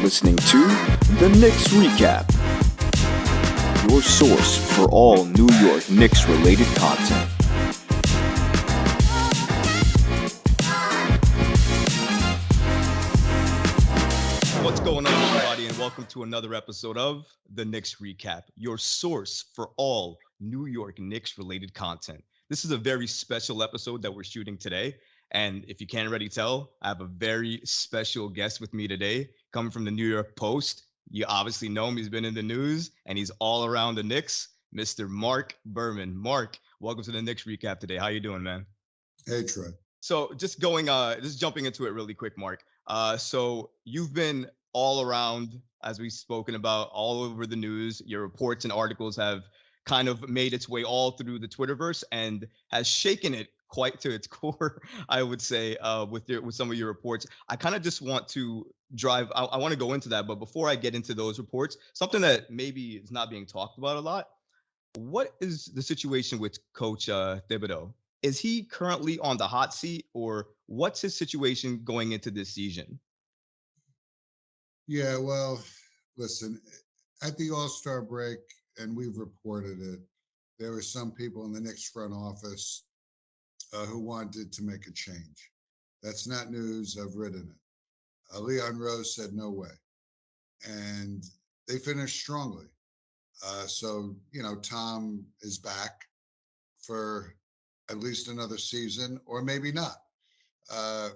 listening to the Knicks Recap, your source for all New York Knicks-related content. What's going on, everybody, and welcome to another episode of the Knicks Recap, your source for all New York Knicks-related content. This is a very special episode that we're shooting today, and if you can't already tell, I have a very special guest with me today, coming from the New York Post. You obviously know him; he's been in the news, and he's all around the Knicks. Mr. Marc Berman. Marc, welcome to the Knicks Recap today. How you doing, man? Hey, Troy. So just jumping into it really quick, Marc. So you've been all around, as we've spoken about, all over the news. Your reports and articles have kind of made its way all through the Twitterverse and has shaken it quite to its core, I would say, with some of your reports. I kind of just want to drive. I want to go into that, but before I get into those reports, something that maybe is not being talked about a lot. What is the situation with Coach Thibodeau? Is he currently on the hot seat, or what's his situation going into this season? Yeah, well, listen, at the All-Star break, and we've reported it, there were some people in the Knicks front office who wanted to make a change. That's not news. I've written it. Leon Rose said no way. And they finished strongly. Tom is back for at least another season, or maybe not. Uh,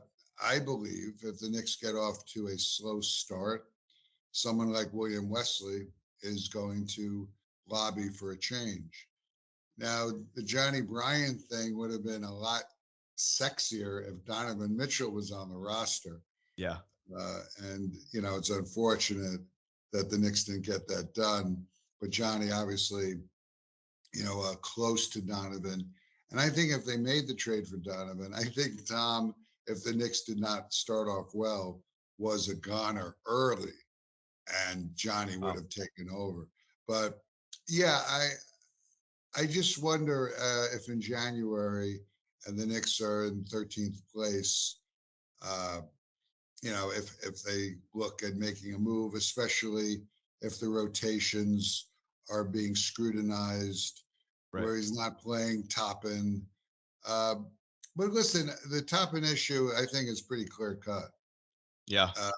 I believe if the Knicks get off to a slow start, someone like William Wesley is going to lobby for a change. Now, the Johnny Bryant thing would have been a lot sexier if Donovan Mitchell was on the roster. Yeah. It's unfortunate that the Knicks didn't get that done. But Johnny, obviously, close to Donovan. And I think if they made the trade for Donovan, I think Tom, if the Knicks did not start off well, was a goner early, and Johnny would have taken over. But yeah, I just wonder if in January and the Knicks are in 13th place, uh, if they look at making a move, especially if the rotations are being scrutinized, Right. where he's not playing Toppin. Uh, but listen, the Toppin issue, I think, is pretty clear cut. Yeah. Uh,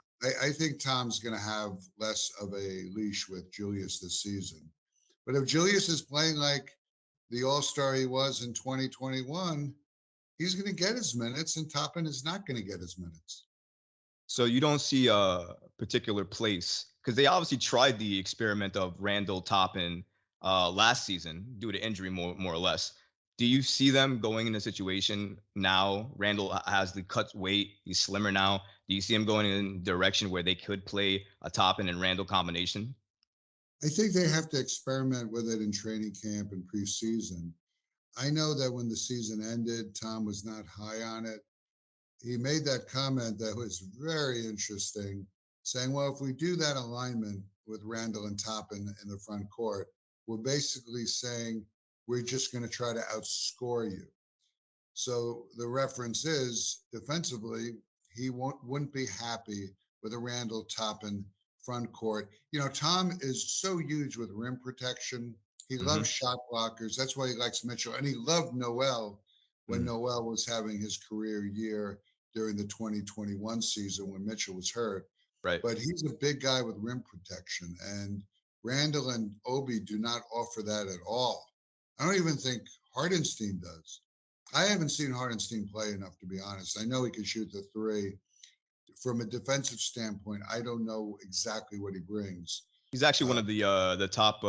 I think Tom's going to have less of a leash with Julius this season. But if Julius is playing like the All Star he was in 2021, he's going to get his minutes, and Toppin is not going to get his minutes. So you don't see a particular place, because they obviously tried the experiment of Randle Toppin last season due to injury, more or less. Do you see them going in a situation now? Randle has the cut weight; he's slimmer now. Do you see him going in a direction where they could play a Toppin and Randle combination? I think they have to experiment with it in training camp and preseason. I know that when the season ended, Tom was not high on it. He made that comment that was very interesting, saying, well, if we do that alignment with Randle and Toppin in the front court, we're basically saying we're just going to try to outscore you. So the reference is defensively, he wouldn't be happy with a Randle Toppin front court. Tom is so huge with rim protection. He Mm-hmm. loves shot blockers. That's why he likes Mitchell. And he loved Noel when Noel was having his career year during the 2021 season when Mitchell was hurt. Right. But he's a big guy with rim protection. And Randle and Obi do not offer that at all. I don't even think Hardenstein does. I haven't seen Hardenstein play enough, to be honest. I know he can shoot the three. From a defensive standpoint, I don't know exactly what he brings. He's actually one Uh, of the top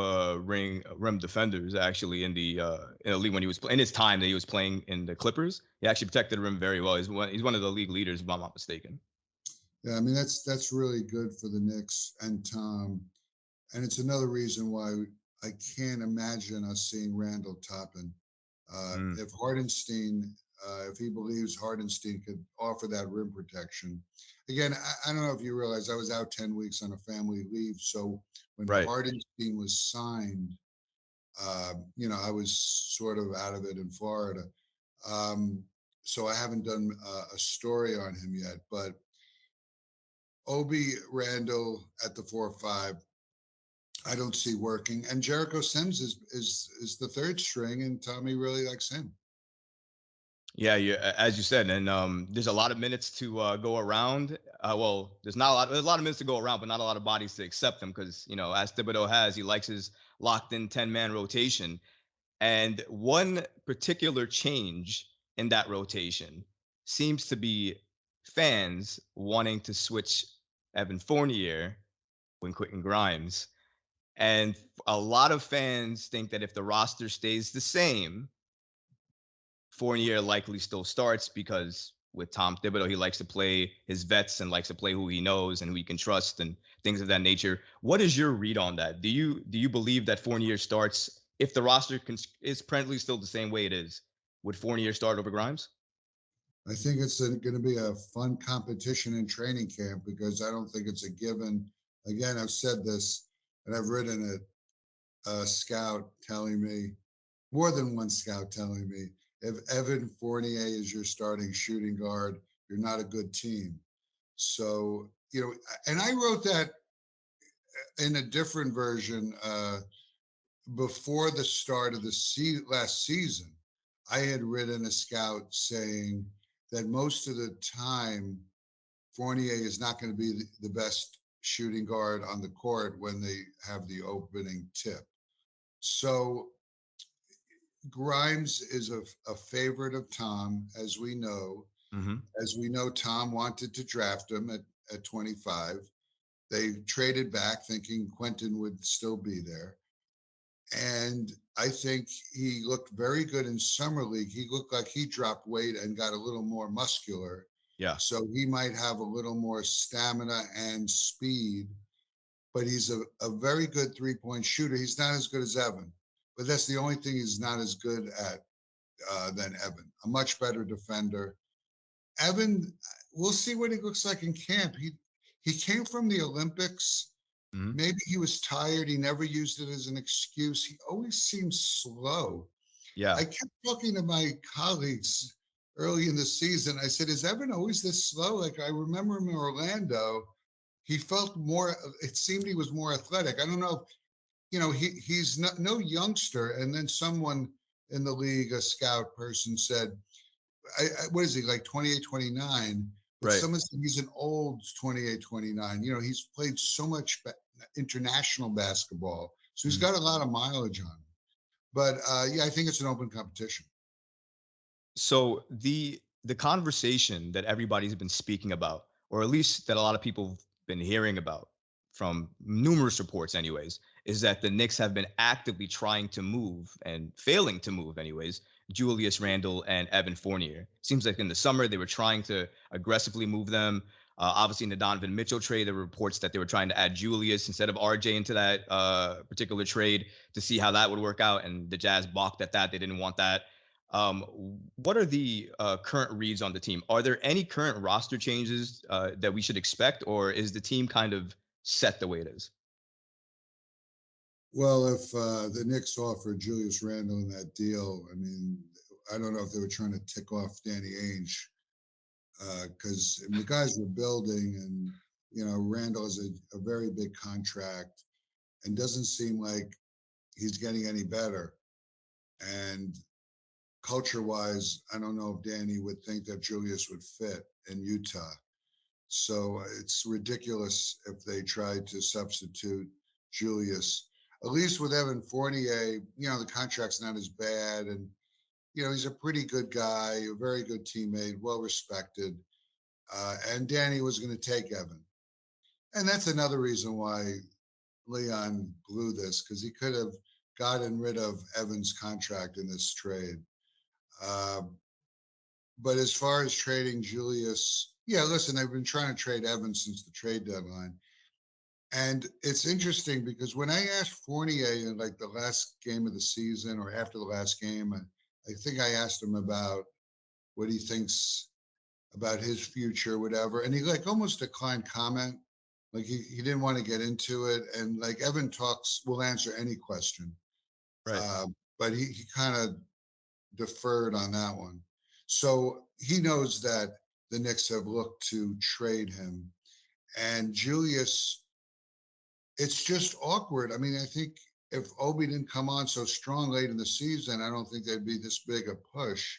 rim defenders actually in the league when he was in his time that he was playing in the Clippers. He actually protected the rim very well. He's one of the league leaders, if I'm not mistaken. yeah, I mean that's really good for the Knicks and Tom, and it's another reason why I can't imagine us seeing Randle Toppin. If Hardenstein, if he believes Hardenstein could offer that rim protection, again, I don't know if you realize I was out 10 weeks on a family leave, so when Right. Hardenstein was signed, I was sort of out of it in Florida. So I haven't done a story on him yet. But Obi Randall at the 4-5. I don't see working. And Jericho Sims is the third string, and Tommy really likes him. Yeah, as you said, and there's a lot of minutes to go around. Well, there's not a lot. There's a lot of minutes to go around, but not a lot of bodies to accept them because as Thibodeau has, he likes his locked-in 10-man rotation. And one particular change in that rotation seems to be fans wanting to switch Evan Fournier when Quentin Grimes. And a lot of fans think that if the roster stays the same, Fournier likely still starts because with Tom Thibodeau, he likes to play his vets and likes to play who he knows and who he can trust and things of that nature. What is your read on that? Do you believe that Fournier starts if the roster is presently still the same way it is? Would Fournier start over Grimes? I think it's going to be a fun competition in training camp because I don't think it's a given. Again, I've said this and I've written it. A scout telling me, more than one scout telling me, if Evan Fournier is your starting shooting guard, you're not a good team. So, and I wrote that in a different version before the start of the last season. I had written a scout saying that most of the time, Fournier is not going to be the best shooting guard on the court when they have the opening tip. So Grimes is a favorite of Tom, as we know. Mm-hmm. As we know, Tom wanted to draft him at 25. They traded back thinking Quentin would still be there. And I think he looked very good in summer league. He looked like he dropped weight and got a little more muscular. Yeah. So he might have a little more stamina and speed, but he's a very good 3-point shooter. He's not as good as Evan, but that's the only thing he's not as good at than Evan. A much better defender. Evan, we'll see what he looks like in camp. He came from the Olympics. Mm-hmm. Maybe he was tired. He never used it as an excuse. He always seems slow. Yeah. I kept talking to my colleagues early in the season. I said, "Is Evan always this slow? Like I remember him in Orlando. He felt more. It seemed he was more athletic. I don't know. He's no youngster." And then someone in the league, a scout person, said, what is he, like 28, 29? But Right. someone said he's an old 28, 29. He's played so much international basketball. So he's got a lot of mileage on him. But yeah, I think it's an open competition. So the conversation that everybody's been speaking about, or at least that a lot of people have been hearing about from numerous reports anyways, is that the Knicks have been actively trying to move and failing to move anyways, Julius Randle and Evan Fournier. Seems like in the summer they were trying to aggressively move them. Obviously in the Donovan Mitchell trade, there were reports that they were trying to add Julius instead of RJ into that particular trade to see how that would work out. And the Jazz balked at that. They didn't want that. Um, what are the current reads on the team? Are there any current roster changes that we should expect, or is the team kind of set the way it is? Well, if the Knicks offered Julius Randle in that deal, I mean, I don't know if they were trying to tick off Danny Ainge because the guys were building, and Randle is a very big contract and doesn't seem like he's getting any better. And culture-wise, I don't know if Danny would think that Julius would fit in Utah. So it's ridiculous if they tried to substitute Julius. At least with Evan Fournier, the contract's not as bad, and he's a pretty good guy, a very good teammate, well respected. And Danny was going to take Evan, and that's another reason why Leon blew this, because he could have gotten rid of Evan's contract in this trade. Uh, but as far as trading Julius, yeah, listen, they've been trying to trade Evans since the trade deadline. And it's interesting because when I asked Fournier in like the last game of the season or after the last game, I think I asked him about what he thinks about his future, whatever. And he like almost declined comment. Like he didn't want to get into it. And like Evan will answer any question. Right. But he kind of deferred on that one. So he knows that the Knicks have looked to trade him. And Julius, it's just awkward. I mean, I think if Obi didn't come on so strong late in the season, I don't think there'd be this big a push.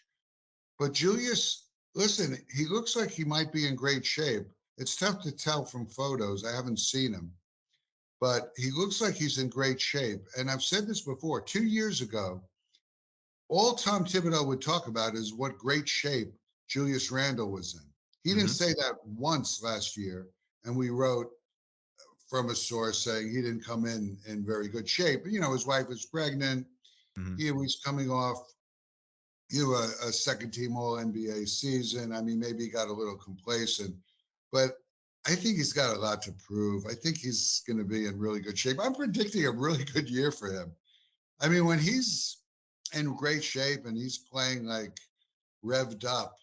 But Julius, listen, he looks like he might be in great shape. It's tough to tell from photos. I haven't seen him, but he looks like he's in great shape. And I've said this before, 2 years ago, all Tom Thibodeau would talk about is what great shape Julius Randle was in. He didn't Hmm. say that once last year. And we wrote from a source saying he didn't come in very good shape. You know, his wife was pregnant. Hmm. He was coming off a second team All NBA season. I mean, maybe he got a little complacent, but I think he's got a lot to prove. I think he's going to be in really good shape. I'm predicting a really good year for him. I mean, when he's in great shape and he's playing like revved up,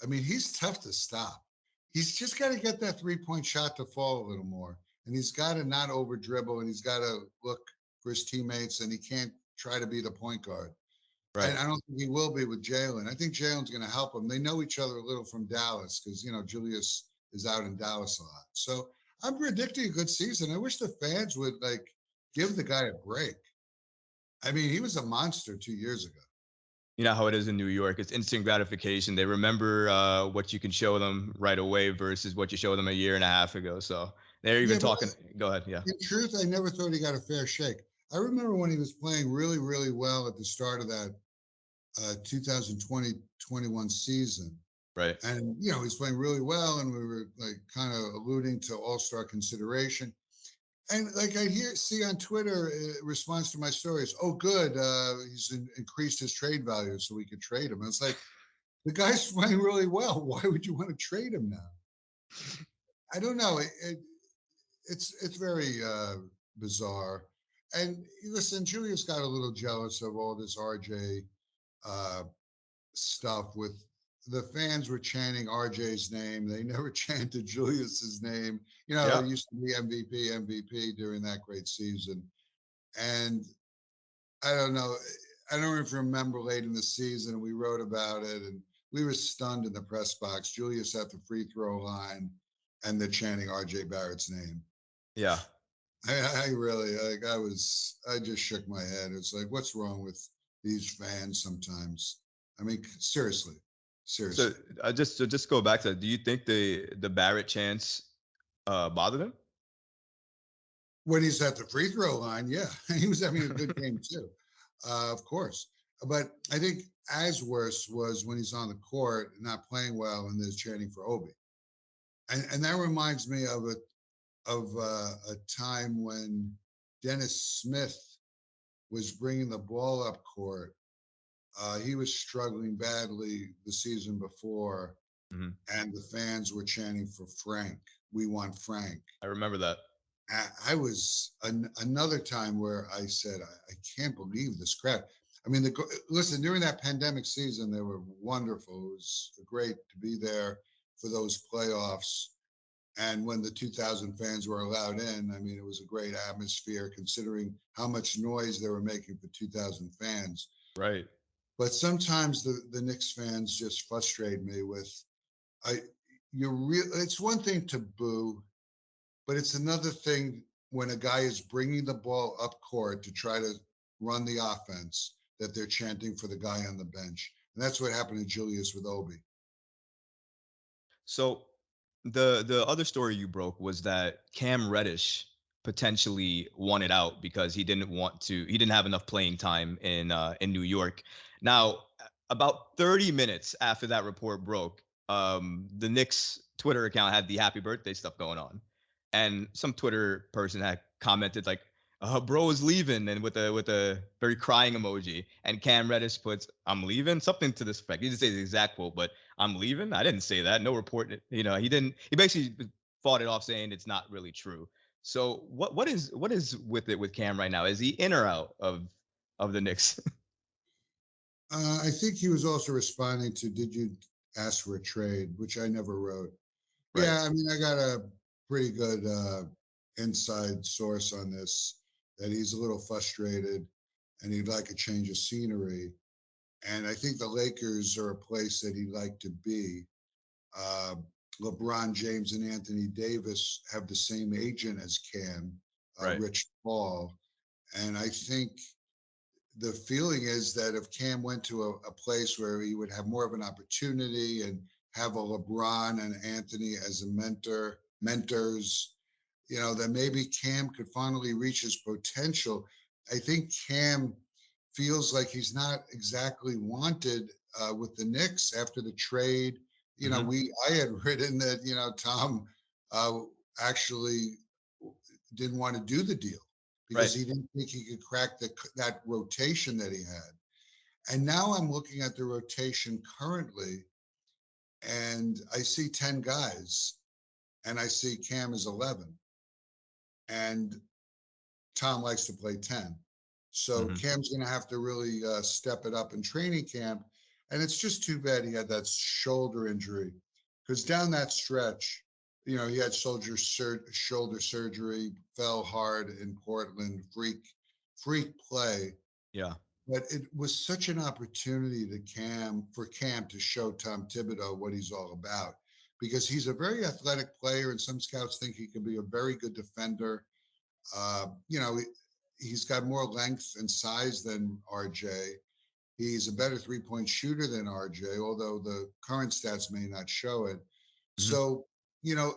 I mean, he's tough to stop. He's just got to get that 3-point shot to fall a little more. And he's got to not over dribble and he's got to look for his teammates and he can't try to be the point guard. Right. And I don't think he will be with Jalen. I think Jalen's going to help him. They know each other a little from Dallas because, you know, Julius is out in Dallas a lot. So I'm predicting a good season. I wish the fans would like give the guy a break. I mean, he was a monster 2 years ago. You know how it is in New York. It's instant gratification. They remember what you can show them right away versus what you showed them a year and a half ago. So they're even Yeah, but talking. Go ahead. Yeah. in truth, I never thought he got a fair shake. I remember when he was playing really, really well at the start of that 2020-21 season. Right. And, you know, he's playing really well. And we were like kind of alluding to all-star consideration. And like see on Twitter, response to my stories, oh, good. He's increased his trade value so we could trade him. And it's like, the guy's playing really well. Why would you want to trade him now? I don't know. It's very bizarre. And listen, Julius got a little jealous of all this RJ uh, stuff with the fans were chanting RJ's name. They never chanted Julius's name. You know, Yeah. it used to be MVP during that great season. And I don't know. I don't even remember late in the season. We wrote about it and we were stunned in the press box. Julius at the free throw line and they're chanting RJ Barrett's name. Yeah. I really like I just shook my head. It's like, what's wrong with these fans sometimes? I mean, seriously, So seriously. just go back to that. Do you think the Barrett chance bothered him? When he's at the free throw line, yeah, he was having a good game too, of course. But I think as worse was when he's on the court not playing well and there's chanting for Obi, and that reminds me of a time when Dennis Smith was bringing the ball up court. He was struggling badly the season before, Hmm. and the fans were chanting for Frank. We want Frank. I remember that. I was another time where I said, I can't believe this crowd. I mean, listen, during that pandemic season, they were wonderful. It was great to be there for those playoffs. And when the 2,000 fans were allowed in, I mean, it was a great atmosphere considering how much noise they were making for 2,000 fans. Right. But sometimes the Knicks fans just frustrate me with, I, it's one thing to boo, but it's another thing when a guy is bringing the ball up court to try to run the offense that they're chanting for the guy on the bench. And that's what happened to Julius with Obi. So the other story you broke was that Cam Reddish potentially wanted out because he didn't have enough playing time in New York. Now, about 30 minutes after that report broke, the Knicks Twitter account had the happy birthday stuff going on. And some Twitter person had commented like, bro is leaving, and with a very crying emoji. And Cam Reddish puts, I'm leaving, something to this effect. He didn't say the exact quote, but I'm leaving. I didn't say that. No report. You know, he didn't. He basically fought it off, saying it's not really true. So what is with it with Cam right now? Is he in or out of the Knicks? I think he was also responding to, did you ask for a trade, which I never wrote. Right. Yeah, I mean, I got a pretty good inside source on this that he's a little frustrated and he'd like a change of scenery. And I think the Lakers are a place that he'd like to be. Uh, LeBron James and Anthony Davis have the same agent as Cam, Right. Rich Paul. And I think the feeling is that if Cam went to a place where he would have more of an opportunity and have a LeBron and Anthony as a mentors, that maybe Cam could finally reach his potential. I think Cam feels like he's not exactly wanted with the Knicks after the trade. Hmm. I had written that Tom uh, actually didn't want to do the deal because Right. he didn't think he could crack that rotation that he had. And now I'm looking at the rotation currently, and I see 10 guys, and I see Cam is 11, and Tom likes to play 10. So Hmm. Cam's going to have to really step it up in training camp. And it's just too bad he had that shoulder injury because down that stretch, he had shoulder surgery, fell hard in Portland, freak play. Yeah. But it was such an opportunity for Cam to show Tom Thibodeau what he's all about because he's a very athletic player, and some scouts think he could be a very good defender. Uh, you know, he's got more length and size than RJ. He's a better 3-point shooter than RJ, although the current stats may not show it. Hmm. So,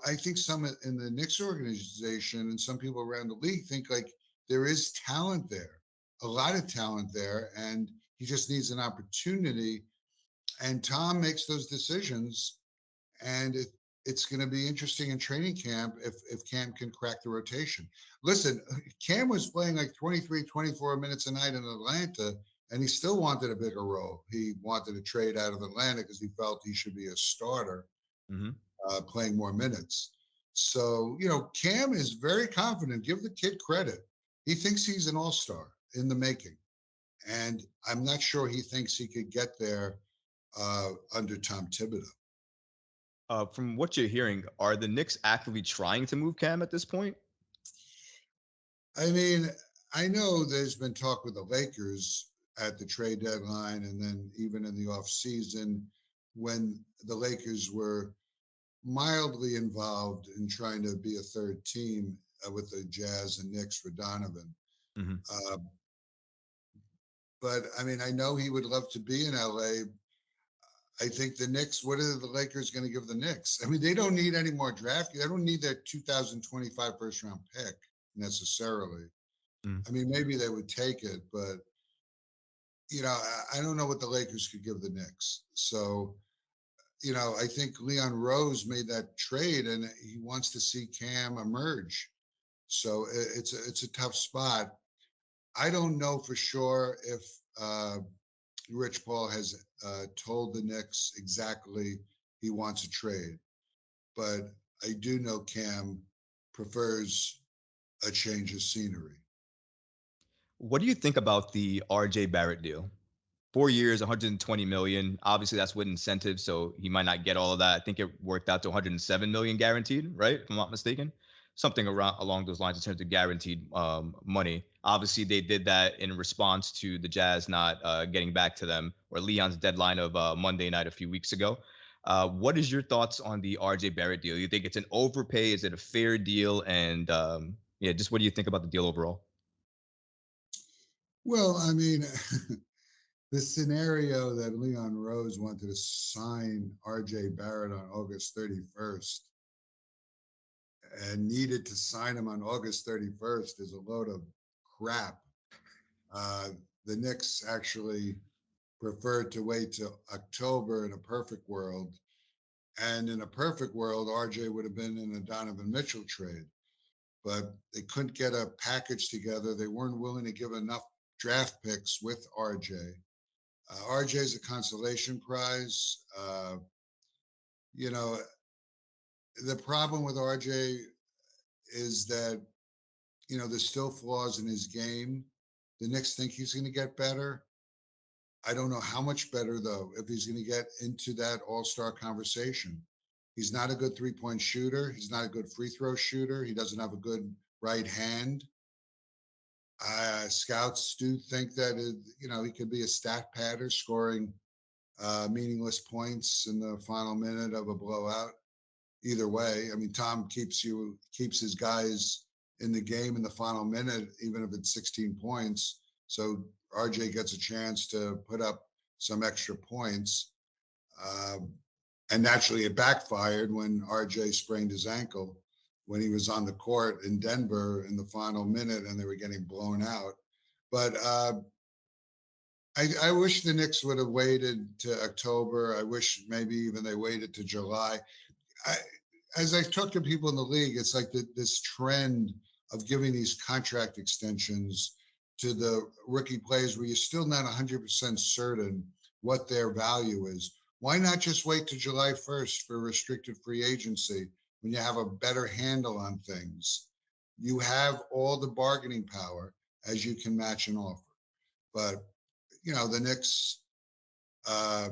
I think some in the Knicks organization and some people around the league think like there is talent there, a lot of talent there, and he just needs an opportunity. And Tom makes those decisions, and it's going to be interesting in training camp if Cam can crack the rotation. Listen, Cam was playing like 23, 24 minutes a night in Atlanta, and he still wanted a bigger role. He wanted to trade out of Atlanta because he felt he should be a starter, Hmm. playing more minutes. So, Cam is very confident. Give the kid credit. He thinks he's an all-star in the making. And I'm not sure he thinks he could get there under Tom Thibodeau. From what you're hearing, are the Knicks actively trying to move Cam at this point? I mean, I know there's been talk with the Lakers at the trade deadline and then even in the offseason when the Lakers were mildly involved in trying to be a third team with the Jazz and Knicks for Donovan. Hmm. Uh, but I mean, I know he would love to be in LA. I think the Knicks, what are the Lakers going to give the Knicks? I mean, they don't need any more draft. They don't need their 2025 first round pick necessarily. Mm. I mean, maybe they would take it, but I don't know what the Lakers could give the Knicks. So, I think Leon Rose made that trade, and he wants to see Cam emerge. So it's a tough spot. I don't know for sure if Rich Paul has told the Knicks exactly he wants a trade, but I do know Cam prefers a change of scenery. What do you think about the RJ Barrett deal? 4 years, 120 million. Obviously, that's with incentives, so he might not get all of that. I think it worked out to 107 million guaranteed, right? If I'm not mistaken, something around along those lines in terms of guaranteed money. Obviously, they did that in response to the Jazz not getting back to them or Leon's deadline of Monday night a few weeks ago. What is your thoughts on the RJ Barrett deal? You think it's an overpay? Is it a fair deal? And yeah, just what do you think about the deal overall? Well, I mean, the scenario that Leon Rose wanted to sign RJ Barrett on August 31st and needed to sign him on August 31st is a load of crap. Uh, the Knicks actually preferred to wait till October in a perfect world. And in a perfect world, RJ would have been in a Donovan Mitchell trade, but they couldn't get a package together. They weren't willing to give enough draft picks with RJ. RJ is a consolation prize. You know, the problem with RJ is that, there's still flaws in his game. The Knicks think he's going to get better. I don't know how much better, though, if he's going to get into that all star conversation. He's not a good 3-point shooter. He's not a good free throw shooter. He doesn't have a good right hand. Scouts do think that, he could be a stat padder scoring meaningless points in the final minute of a blowout. either way. I mean, Tom keeps his guys in the game in the final minute, even if it's 16 points. So RJ gets a chance to put up some extra points. Um, and naturally, it backfired when RJ sprained his ankle when he was on the court in Denver in the final minute and they were getting blown out. But I wish the Knicks would have waited to October. I wish maybe even they waited to July. I, as I talk to people in the league, it's like this trend of giving these contract extensions to the rookie players where you're still not 100% certain what their value is. Why not just wait to July 1st for restricted free agency when you have a better handle on things? You have all the bargaining power as you can match an offer. But, the Knicks uh,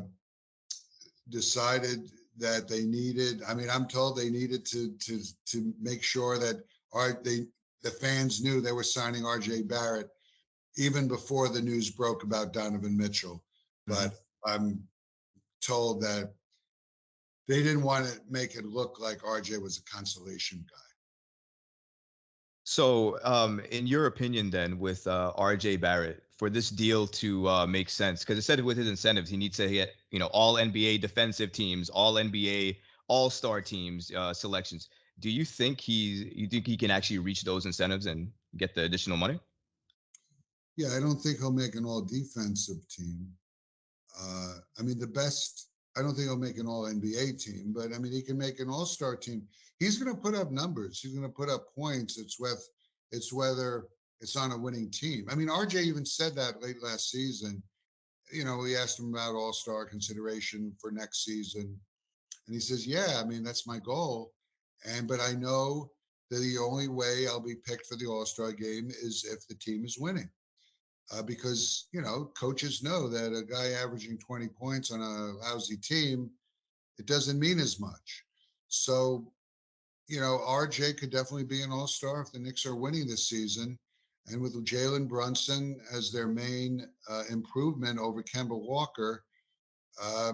decided that they needed. I mean, I'm told they needed to make sure that the fans knew they were signing R.J. Barrett even before the news broke about Donovan Mitchell. Mm-hmm. But I'm told that they didn't want to make it look like R.J. was a consolation guy. So, in your opinion, then, with RJ Barrett, for this deal to make sense, because it said with his incentives, he needs to get all NBA defensive teams, all NBA All Star teams selections. Do you think he can actually reach those incentives and get the additional money? Yeah, I don't think he'll make an all defensive team. I mean, I don't think he'll make an all NBA team, but I mean, he can make an all star team. He's going to put up numbers. He's going to put up points. It's whether it's on a winning team. I mean, RJ even said that late last season. We asked him about all star consideration for next season. And he says, yeah, I mean, that's my goal. But I know that the only way I'll be picked for the all star game is if the team is winning because coaches know that a guy averaging 20 points on a lousy team, it doesn't mean as much. So RJ could definitely be an all-star if the Knicks are winning this season, and with Jalen Brunson as their main improvement over Kemba Walker uh,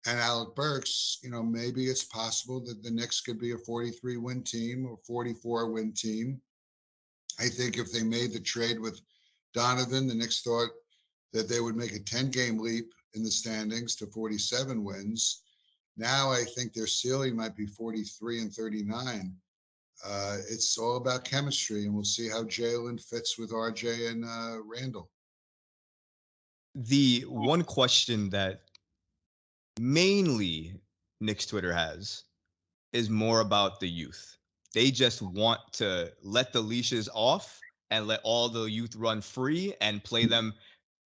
and Alec Burks, maybe it's possible that the Knicks could be a 43-win team or 44-win team. I think if they made the trade with Donovan, the Knicks thought that they would make a 10-game leap in the standings to 47 wins. Now I think their ceiling might be 43 and 39. It's all about chemistry, and we'll see how Jalen fits with RJ and Randle. The one question that mainly Knicks Twitter has is more about the youth. They just want to let the leashes off and let all the youth run free and play them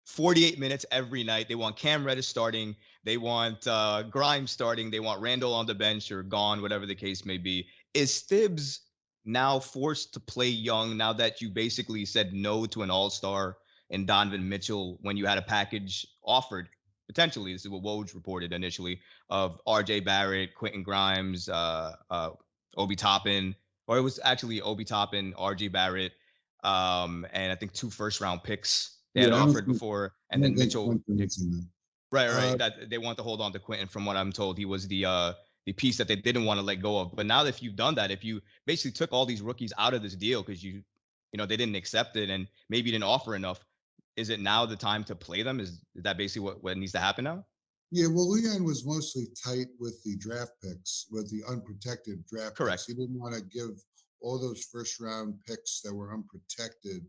48 minutes every night. They want Cam Reddish starting. They want Grimes starting. They want Randle on the bench or gone, whatever the case may be. Is Thibs now forced to play young now that you basically said no to an all-star and Donovan Mitchell when you had a package offered? Potentially, this is what Woj reported initially, of RJ Barrett, Quentin Grimes, Obi Toppin, or it was actually Obi Toppin, RJ Barrett, and I think 2 first-round picks they had Yeah, offered before, I and don't then think Mitchell. Quentin is in that. Right. That they want to hold on to Quentin. From what I'm told, he was the piece that they didn't want to let go of. But now that if you've done that, if you basically took all these rookies out of this deal because they didn't accept it and maybe you didn't offer enough, is it now the time to play them? Is that basically what needs to happen now? Yeah, well, Leon was mostly tight with the draft picks, with the unprotected draft picks. Correct. He didn't want to give all those first round picks that were unprotected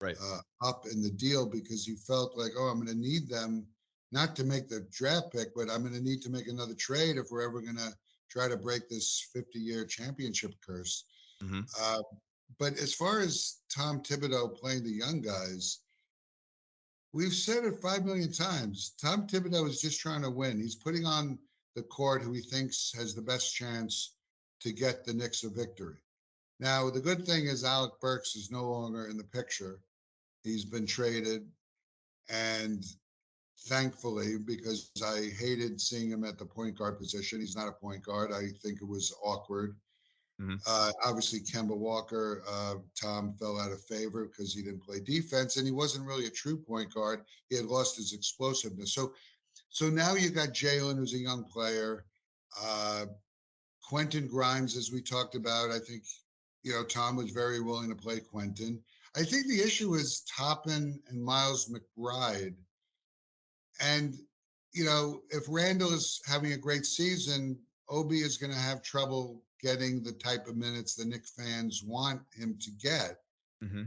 Right. up in the deal because he felt like, oh, I'm going to need them not to make the draft pick, but I'm going to need to make another trade if we're ever going to try to break this 50-year championship curse. Mm-hmm. But as far as Tom Thibodeau playing the young guys, we've said it 5 million times. Tom Thibodeau is just trying to win. He's putting on the court who he thinks has the best chance to get the Knicks a victory. Now, the good thing is Alec Burks is no longer in the picture. He's been traded. And thankfully, because I hated seeing him at the point guard position, he's not a point guard. I think it was awkward. Mm-hmm. Obviously, Kemba Walker, Tom fell out of favor because he didn't play defense, and he wasn't really a true point guard. He had lost his explosiveness. So now you got Jalen, who's a young player. Quentin Grimes, as we talked about, I think, Tom was very willing to play Quentin. I think the issue is Toppin and Miles McBride. And, if Randle is having a great season, Obi is going to have trouble getting the type of minutes the Knicks fans want him to get. Hmm.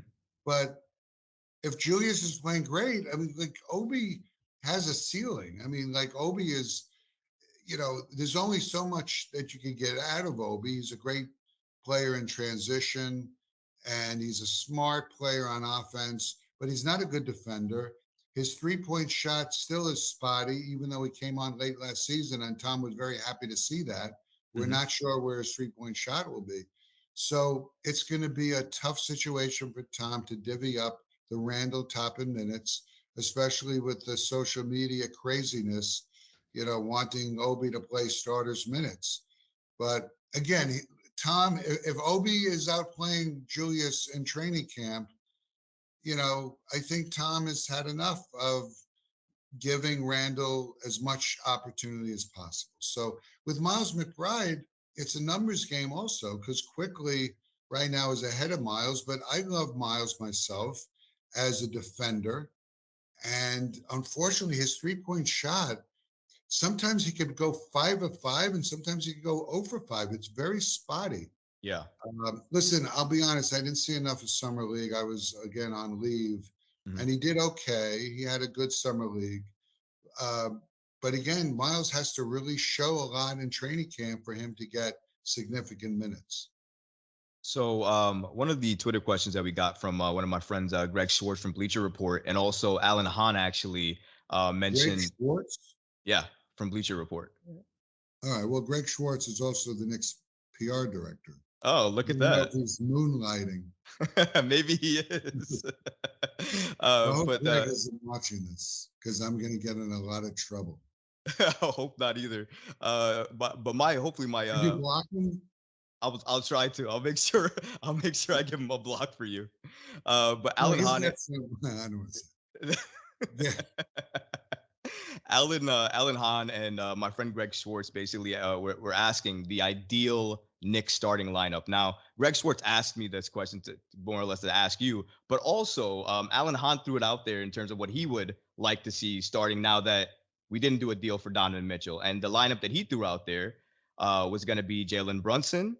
But if Julius is playing great, I mean, like Obi has a ceiling. I mean, like Obi is, there's only so much that you can get out of Obi. He's a great player in transition, and he's a smart player on offense, but he's not a good defender. His 3-point shot still is spotty, even though he came on late last season, and Tom was very happy to see that. We're Hmm. not sure where his 3-point shot will be. So it's going to be a tough situation for Tom to divvy up the Randle Toppin minutes, especially with the social media craziness, wanting Obi to play starters minutes. But again, Tom, if Obi is out playing Julius in training camp, I think Tom has had enough of giving Randle as much opportunity as possible. So with Miles McBride, it's a numbers game also because Quickly right now is ahead of Miles, but I love Miles myself as a defender. And unfortunately, his 3-point shot, sometimes he could go 5 of 5 and sometimes he could go 0 for 5. It's very spotty. Yeah. Listen, I'll be honest, I didn't see enough of Summer League. I was, again, on leave, Hmm. and he did okay. He had a good Summer League. Um, but again, Miles has to really show a lot in training camp for him to get significant minutes. So one of the Twitter questions that we got from one of my friends, Greg Schwartz from Bleacher Report, and also Alan Hahn actually Greg mentioned, Schwartz? yeah, from Bleacher Report. All right. Well, Greg Schwartz is also the Knicks PR director. Oh, I look at don't know if that. he's moonlighting. Maybe he is. I hope But Greg isn't watching this because I'm going to get in a lot of trouble. I hope not either. But my hopefully my Have you blocked him? I'll try to. I'll make sure I'll make sure I give him a block for you. But No, Alan he's Hahn. got some. I don't want to say. Yeah. Alan Hahn and my friend Greg Schwartz basically were asking the ideal Knicks starting lineup. Now, Greg Schwartz asked me this question to more or less to ask you, but also Alan Hahn threw it out there in terms of what he would like to see starting now that we didn't do a deal for Donovan Mitchell. And the lineup that he threw out there was going to be Jalen Brunson,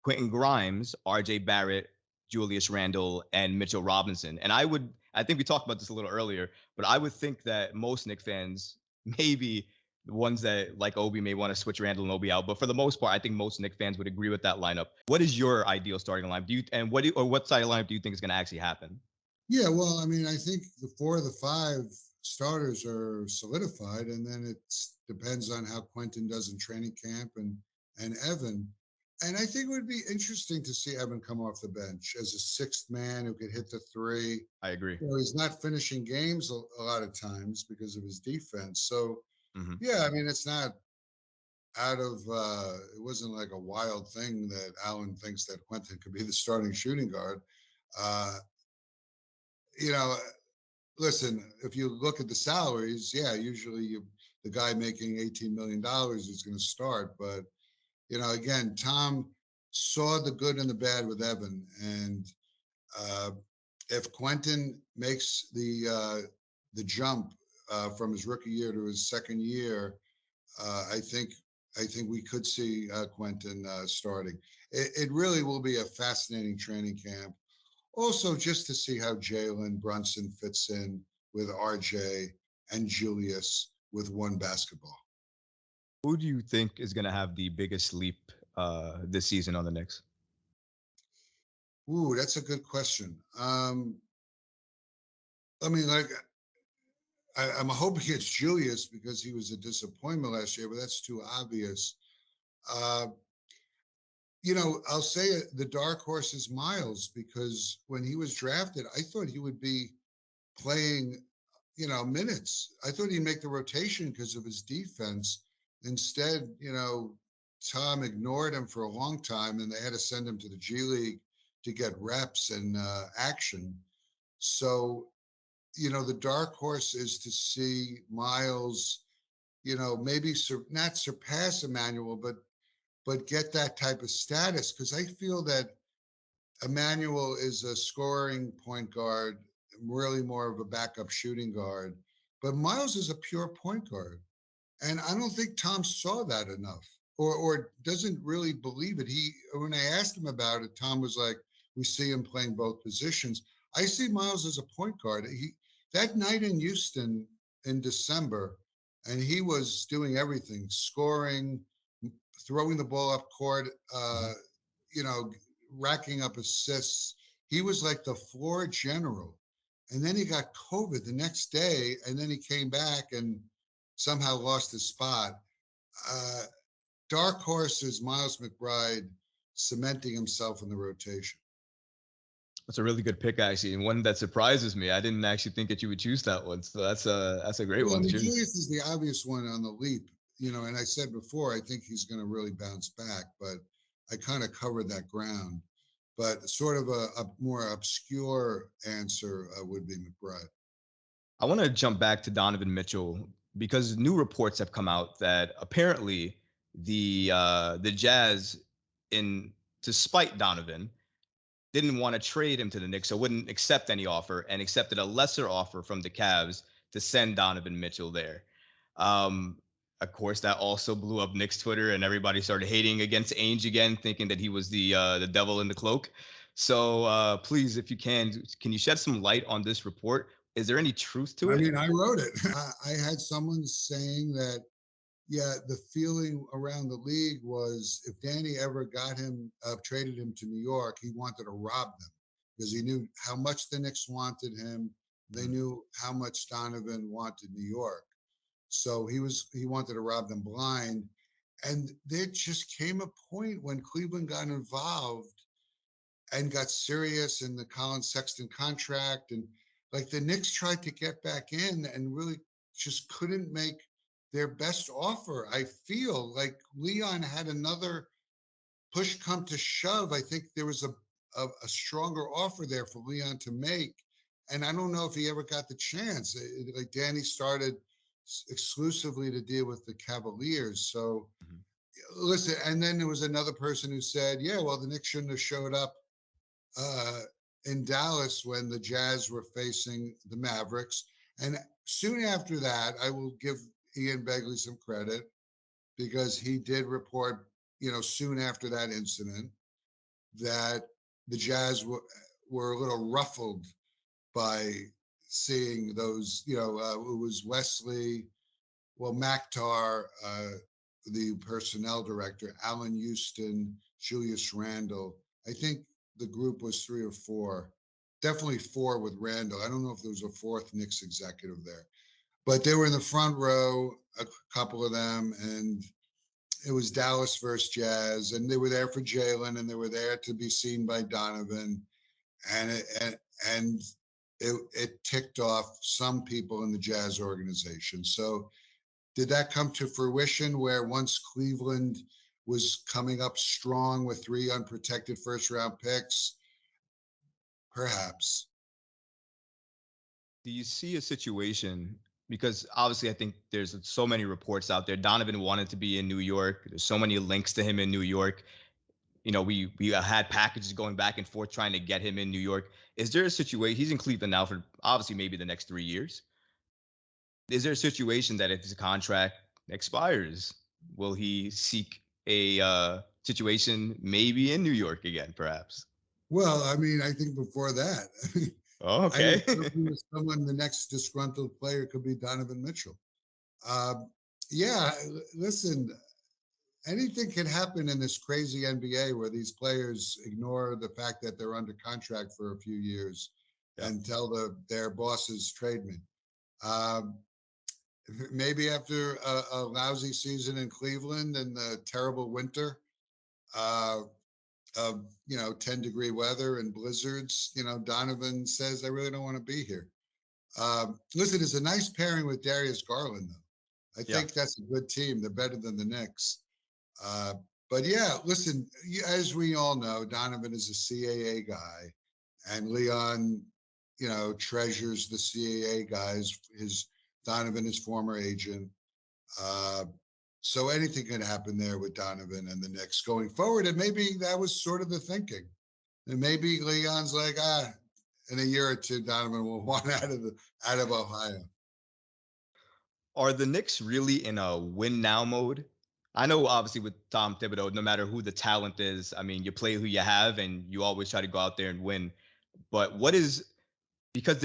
Quentin Grimes, RJ Barrett, Julius Randle, and Mitchell Robinson. And I think we talked about this a little earlier, but I would think that most Knicks fans, maybe the ones that like Obi may want to switch Randle and Obi out, but for the most part, I think most Knicks fans would agree with that lineup. What is your ideal starting lineup? What side of lineup do you think is going to actually happen? Yeah. Well, I mean, I think the 4 of the 5 starters are solidified, and then it depends on how Quentin does in training camp and Evan. And I think it would be interesting to see Evan come off the bench as a sixth man who could hit the three. I agree. He's not finishing games a lot of times because of his defense. So, Hmm. yeah, I mean, it's not out of, it wasn't like a wild thing that Allen thinks that Quentin could be the starting shooting guard. Uh, you know, listen, if you look at the salaries, yeah, usually the guy making $18 million is going to start. But, again, Tom saw the good and the bad with Evan. And uh, if Quentin makes the jump from his rookie year to his second year, I think we could see Quentin starting. It really will be a fascinating training camp. Also, just to see how Jalen Brunson fits in with RJ and Julius with one basketball. Who do you think is going to have the biggest leap this season on the Knicks? Ooh, that's a good question. I mean, like, I'm hoping it's Julius because he was a disappointment last year, but that's too obvious. Uh, I'll say it, the dark horse is Miles because when he was drafted, I thought he would be playing, minutes. I thought he'd make the rotation because of his defense. Instead, Tom ignored him for a long time and they had to send him to the G League to get reps and action. So, the dark horse is to see Miles, maybe not surpass Emmanuel, but but get that type of status. Because I feel that Emmanuel is a scoring point guard, really more of a backup shooting guard, but Miles is a pure point guard. And I don't think Tom saw that enough or doesn't really believe it. When I asked him about it, Tom was like, we see him playing both positions. I see Miles as a point guard. That night in Houston in December, and he was doing everything, scoring, throwing the ball up court, you know, racking up assists. He was like the floor general. And then he got COVID the next day, and then he came back and somehow lost his spot. Uh, Dark horse is Miles McBride cementing himself in the rotation. That's a really good pick, actually, and one that surprises me. I didn't actually think that you would choose that one, so that's a great Well, I one to mean, choose. Julius is the obvious one on the leap, you know, and I said before, I think he's going to really bounce back, but I kind of covered that ground. But sort of a more obscure answer would be McBride. I want to jump back to Donovan Mitchell because new reports have come out that apparently the Jazz, in to spite Donovan, didn't want to trade him to the Knicks, so wouldn't accept any offer and accepted a lesser offer from the Cavs to send Donovan Mitchell there. Um, of course, that also blew up Knicks Twitter, and everybody started hating against Ainge again, thinking that he was the devil in the cloak. So please, if you can you shed some light on this report? Is there any truth to I it? mean, I wrote it. I had someone saying that, yeah, the feeling around the league was if Danny ever got him, traded him to New York, he wanted to rob them because he knew how much the Knicks wanted him. They Mhm. knew how much Donovan wanted New York. So he wanted to rob them blind. And there just came a point when Cleveland got involved and got serious in the Colin Sexton contract. And like the Knicks tried to get back in and really just couldn't make their best offer. I feel like Leon had another push come to shove. I think there was a stronger offer there for Leon to make. And I don't know if he ever got the chance. Like Danny started exclusively to deal with the Cavaliers. So Mhm. listen, and then there was another person who said, yeah, well, the Knicks shouldn't have showed up uh, in Dallas when the Jazz were facing the Mavericks. And soon after that, I will give Ian Begley some credit because he did report, you know, soon after that incident that the Jazz were a little ruffled by seeing those, you know, it was Wesley, well, Maktar, the personnel director, Alan Houston, Julius Randle. I think the group was three or four, definitely four with Randle. I don't know if there was a fourth Knicks executive there, but they were in the front row, a couple of them, and it was Dallas versus Jazz, and they were there for Jalen, and they were there to be seen by Donovan, and and it ticked off some people in the Jazz organization. So did that come to fruition where once Cleveland was coming up strong with three unprotected first round picks? Perhaps. Do you see a situation? Because obviously, I think there's so many reports out there. Donovan wanted to be in New York. There's so many links to him in New York. We had packages going back and forth trying to get him in New York. Is there a situation? He's in Cleveland now for obviously maybe the next 3 years. Is there a situation that if his contract expires, will he seek a situation maybe in New York again, perhaps? Well, I mean, I think before that, Oh, I was okay. talking with someone, the next disgruntled player could be Donovan Mitchell. Um, yeah, listen, anything can happen in this crazy NBA where these players ignore the fact that they're under contract for a few years Yeah. and tell their bosses trade me. Um, Maybe after a lousy season in Cleveland and the terrible winter uh, of 10-degree weather and blizzards, Donovan says, "I really don't want to be here." Listen, it's a nice pairing with Darius Garland, though. I Yeah. think that's a good team. They're better than the Knicks. Uh, but yeah, listen, as we all know, Donovan is a CAA guy, and Leon, treasures the CAA guys. His Donovan, his former agent. Uh, So anything can happen there with Donovan and the Knicks going forward. And maybe that was sort of the thinking. And maybe Leon's like, in a year or two, Donovan will want out of Ohio. Are the Knicks really in a win now mode? I know obviously with Tom Thibodeau, no matter who the talent is, I mean, you play who you have and you always try to go out there and win. But what is because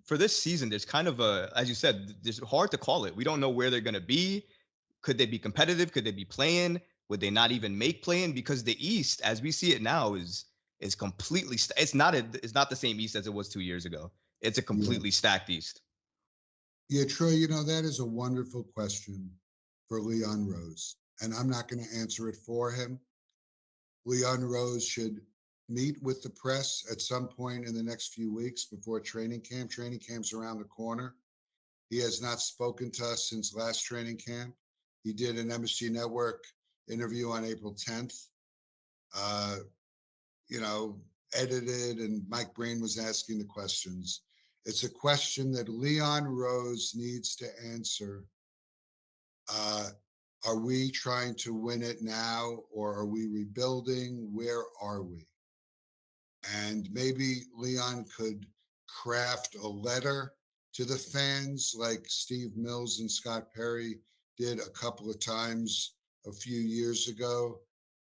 for this season, there's kind of a, as you said, it's hard to call it. We don't know where they're going to be. Could they be competitive? Could they be playing? Would they not even make playing? Because the East, as we see it now, is completely. It's not the same East as it was 2 years ago. It's a Yeah. completely stacked East. Yeah, Troy, that is a wonderful question for Leon Rose. And I'm not going to answer it for him. Leon Rose should meet with the press at some point in the next few weeks before training camp. Training camp's around the corner. He has not spoken to us since last training camp. He did an MSG Network interview on April 10th, uh, edited, and Mike Breen was asking the questions. It's a question that Leon Rose needs to answer. Are we trying to win it now, or are we rebuilding? Where are we? And maybe Leon could craft a letter to the fans like Steve Mills and Scott Perry did a couple of times a few years ago.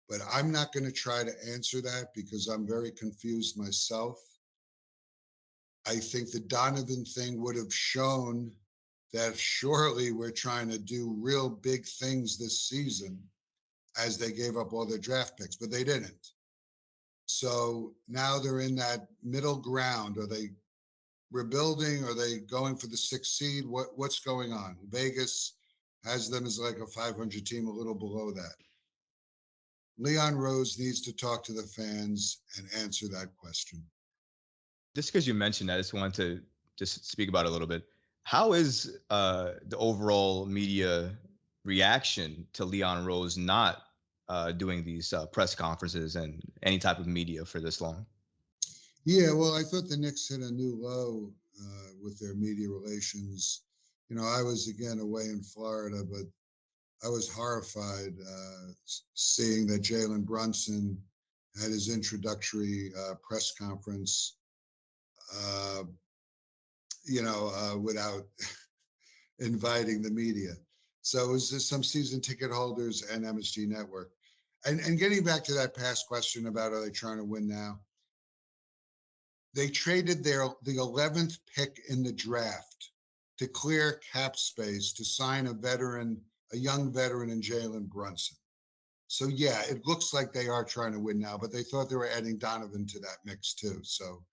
But I'm not going to try to answer that because I'm very confused myself. I think the Donovan thing would have shown that surely we're trying to do real big things this season as they gave up all their draft picks, but they didn't. So now they're in that middle ground. Are they rebuilding? Are they going for the sixth seed? What's going on? Vegas has them as like a 500 team, a little below that. Leon Rose needs to talk to the fans and answer that question. Just because you mentioned that, I just wanted to just speak about it a little bit. How is the overall media reaction to Leon Rose not doing these press conferences and any type of media for this long? Yeah, well, I thought the Knicks hit a new low with their media relations. I was again away in Florida, but I was horrified seeing that Jalen Brunson had his introductory press conference, without inviting the media. So it was just some season ticket holders and MSG Network. And getting back to that past question about are they trying to win now? They traded the 11th pick in the draft to clear cap space to sign a young veteran in Jalen Brunson. So yeah, it looks like they are trying to win now, but they thought they were adding Donovan to that mix too. So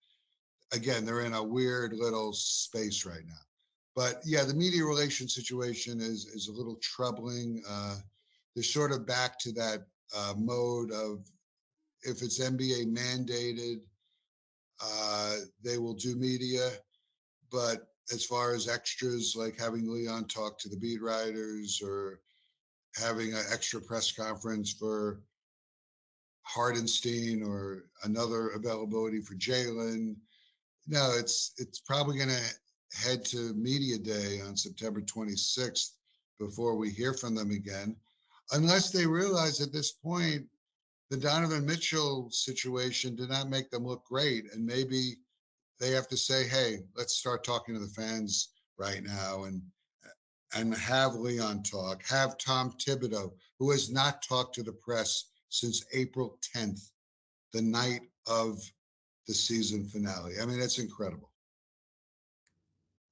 again, they're in a weird little space right now. But yeah, the media relations situation is a little troubling. They're sort of back to that mode of if it's NBA mandated, they will do media. But as far as extras, like having Leon talk to the beat writers or having an extra press conference for Hardenstein or another availability for Jalen, no, it's probably going to head to media day on September 26th before we hear from them again, unless they realize at this point the Donovan Mitchell situation did not make them look great, and maybe they have to say, "Hey, let's start talking to the fans right now," and have Leon talk, have Tom Thibodeau, who has not talked to the press since April 10th, the night of the season finale. I mean, it's incredible.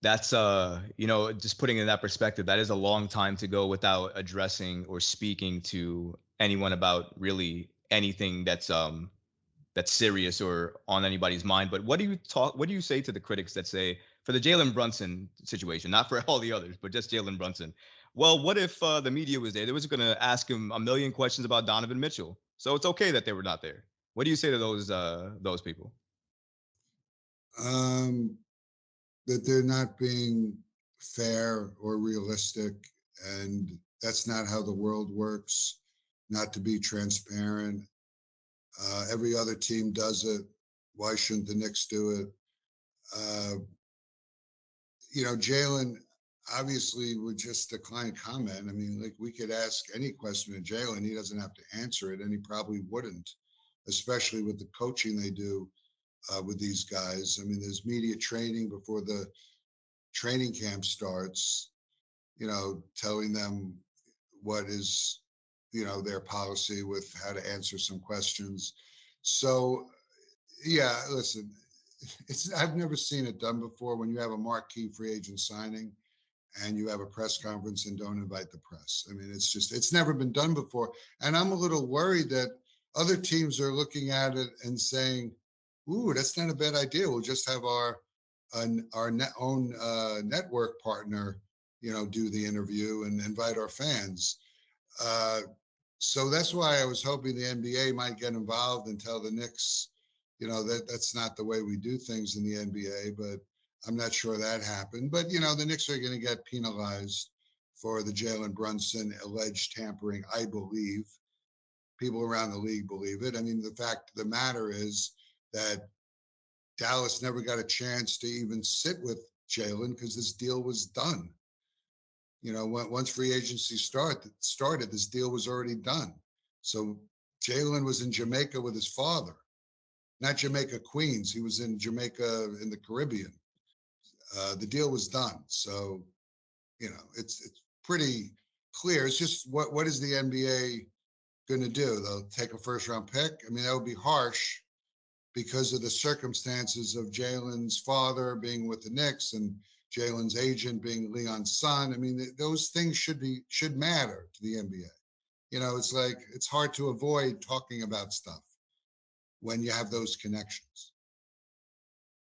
That's just putting it in that perspective, that is a long time to go without addressing or speaking to anyone about really anything that's serious or on anybody's mind. But what do you say to the critics that say for the Jalen Brunson situation, not for all the others, but just Jalen Brunson? Well, what if the media was there? They was going to ask him a million questions about Donovan Mitchell. So it's okay that they were not there. What do you say to those people? Um, that they're not being fair or realistic, and that's not how the world works. Not to be transparent. Every other team does it. Why shouldn't the Knicks do it? Jalen, obviously would just decline comment. I mean, like we could ask any question to Jalen, he doesn't have to answer it, and he probably wouldn't, especially with the coaching they do with these guys. I mean, there's media training before the training camp starts, telling them what is, their policy with how to answer some questions. So, yeah, listen, I've never seen it done before when you have a marquee free agent signing and you have a press conference and don't invite the press. I mean, it's never been done before. And I'm a little worried that other teams are looking at it and saying, ooh, that's not a bad idea. We'll just have own network partner, do the interview and invite our fans. Uh, so that's why I was hoping the NBA might get involved and tell the Knicks, that that's not the way we do things in the NBA. But I'm not sure that happened. But the Knicks are going to get penalized for the Jalen Brunson alleged tampering. I believe people around the league believe it. I mean, the fact of the matter is that Dallas never got a chance to even sit with Jalen because this deal was done. Once free agency started, this deal was already done. So Jalen was in Jamaica with his father, not Jamaica Queens. He was in Jamaica in the Caribbean. The deal was done. So, it's pretty clear. It's just what is the NBA going to do? They'll take a first round pick. I mean, that would be harsh because of the circumstances of Jalen's father being with the Knicks and Jalen's agent being Leon's son. I mean, those things should matter to the NBA. It's like it's hard to avoid talking about stuff when you have those connections.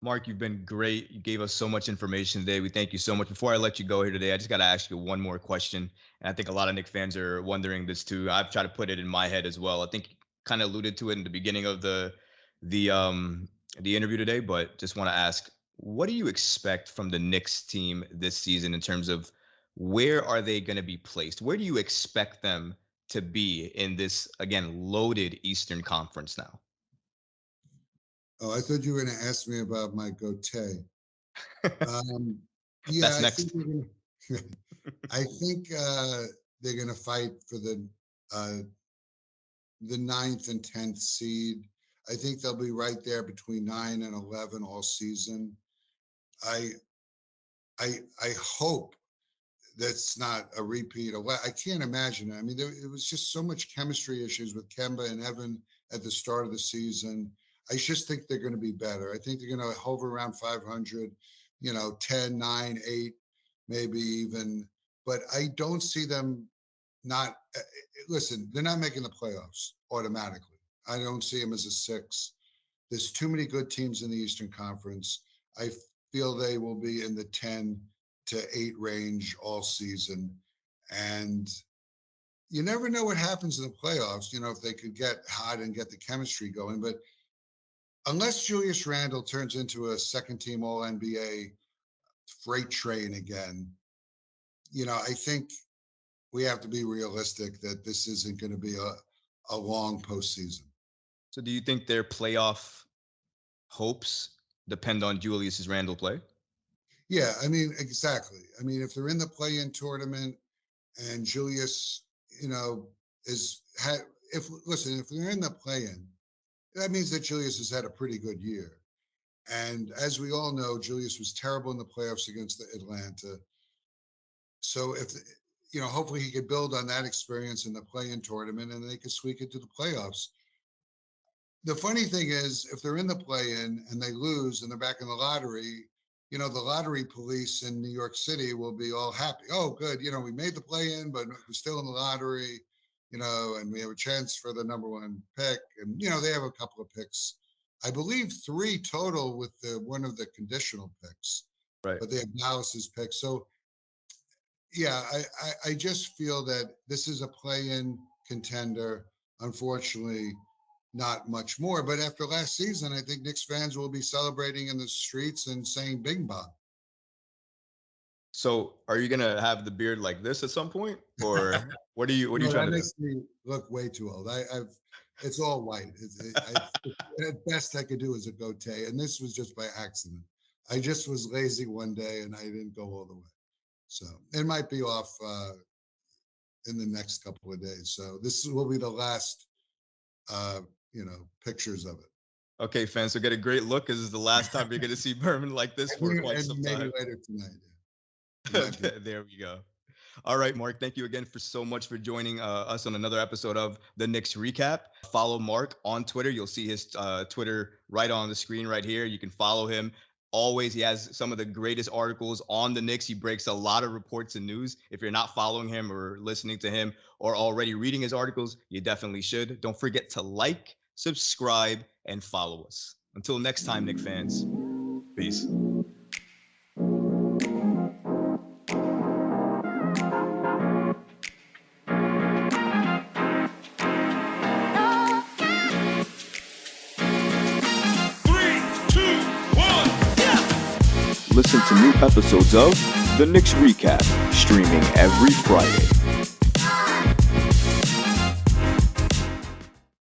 Mark, you've been great. You gave us so much information today. We thank you so much. Before I let you go here today, I just got to ask you one more question. And I think a lot of Knicks fans are wondering this too. I've tried to put it in my head as well. I think you kind of alluded to it in the beginning of the um the interview today, but just want to ask, what do you expect from the Knicks team this season in terms of where are they going to be placed? Where do you expect them to be in this again loaded Eastern Conference now? Oh, I thought you were going to ask me about my goatee. Um, yeah, That's I think next. I think they're going to fight for uh, the ninth and 10th seed. I think they'll be right there between 9 and 11 all season. I I hope that's not a repeat of what I can't imagine it. I mean, it was just so much chemistry issues with Kemba and Evan at the start of the season. I just think they're going to be better. I think they're going to hover around 500, 10, 9, 8, maybe even. But I don't see them not. Listen, they're not making the playoffs automatically. I don't see them as a six. There's too many good teams in the Eastern Conference. I feel they will be in the 10 to 8 range all season. And you never know what happens in the playoffs, if they could get hot and get the chemistry going. But unless Julius Randle turns into a second team All NBA freight train again, I think we have to be realistic that this isn't going to be a long postseason. So do you think their playoff hopes depend on Julius's Randle play? Yeah, I mean, exactly. I mean, if they're in the play-in tournament and Julius, you know, is had if listen, if they're in the play-in, that means that Julius has had a pretty good year. And as we all know, Julius was terrible in the playoffs against the Atlanta. So if hopefully he could build on that experience in the play-in tournament and they could squeak into the playoffs. The funny thing is, if they're in the play-in and they lose and they're back in the lottery, the lottery police in New York City will be all happy. Oh, good. We made the play-in, but we're still in the lottery, and we have a chance for the number one pick. And, they have a couple of picks. I believe 3 total with one of the conditional picks, Right. but they have Dallas's pick. So, yeah, I just feel that this is a play-in contender. Unfortunately, not much more. But after last season, I think Knicks fans will be celebrating in the streets and saying "Bing Bong." So are you gonna have the beard like this at some point, or what are you No, trying that to do? makes me look way too old. It's all white. At best I could do is a goatee, and this was just by accident. I just was lazy one day and I didn't go all the way. So it might be off in the next couple of days. So this will be the last, pictures of it. Okay, fans, so get a great look because this is the last time you're going to see Berman like this for quite And some maybe time. later tonight. Yeah. Might be. There we go. All right, Mark, thank you again so much for joining us on another episode of the Knicks Recap. Follow Mark on Twitter. You'll see his Twitter right on the screen right here. You can follow him. Always, he has some of the greatest articles on the Knicks. He breaks a lot of reports and news. If you're not following him or listening to him or already reading his articles, you definitely should. Don't forget to like, subscribe, and follow us. Until next time, Knicks fans. Peace. Listen to new episodes of The Knicks Recap, streaming every Friday.